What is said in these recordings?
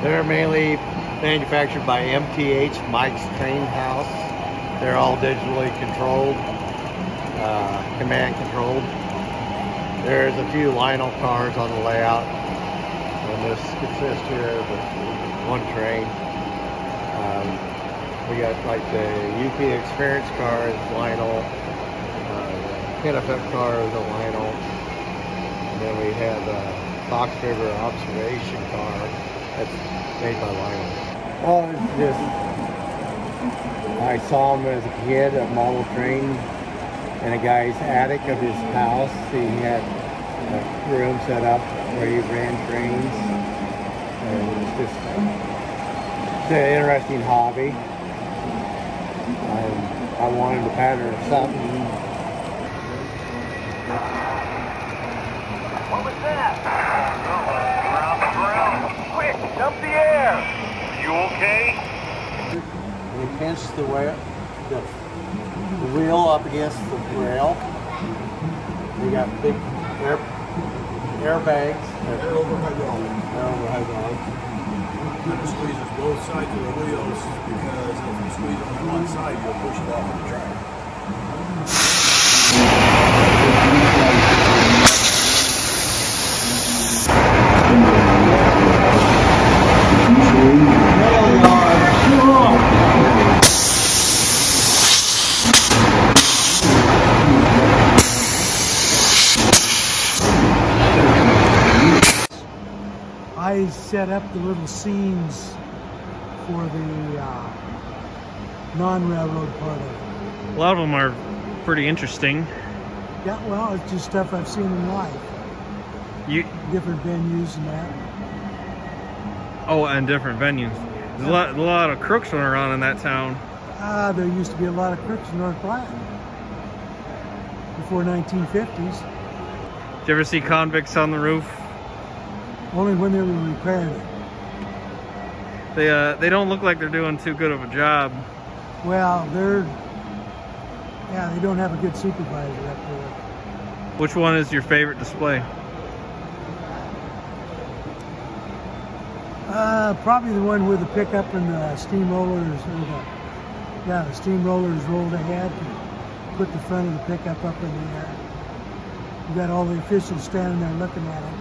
They're mainly manufactured by MTH, Mike's Train House. They're all digitally controlled, command controlled. There's a few Lionel cars on the layout, and this consists here of one train. We got like the UP Experience car is Lionel, Kennefett car is a Lionel, and then we have a Fox River Observation car that's made by Lionel. Oh, it's just, I saw him as a kid, a model train in a guy's attic of his house. He had a room set up where he ran trains, and it's just it's an interesting hobby. I wanted to pattern something. What was that? Ground. Quick, dump the air. You okay? We pinch the wheel up against the rail. We got big airbags. Overhead on. It squeezes both sides of the wheels because if you squeeze only one side, you'll push it off of the track. I set up the little scenes for the non-railroad part of it. A lot of them are pretty interesting. Yeah, well, it's just stuff I've seen in life. Different venues and that. Oh, and different venues. There's a lot of crooks running around in that town. There used to be a lot of crooks in North Platte before 1950s. Did you ever see convicts on the roof? Only when they were repairing it. They don't look like they're doing too good of a job. Well, they don't have a good supervisor up there. Which one is your favorite display? Probably the one with the pickup and the steamrollers, the steamrollers rolled ahead and put the front of the pickup up in the air. You got all the officials standing there looking at it,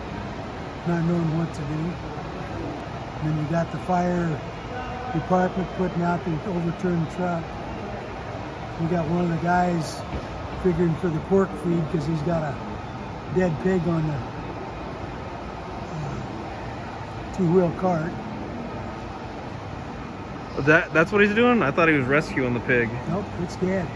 not knowing what to do. And then you got the fire department putting out the overturned truck. You got one of the guys figuring for the pork feed because he's got a dead pig on the two-wheel cart. That's what he's doing? I thought he was rescuing the pig. Nope, it's dead.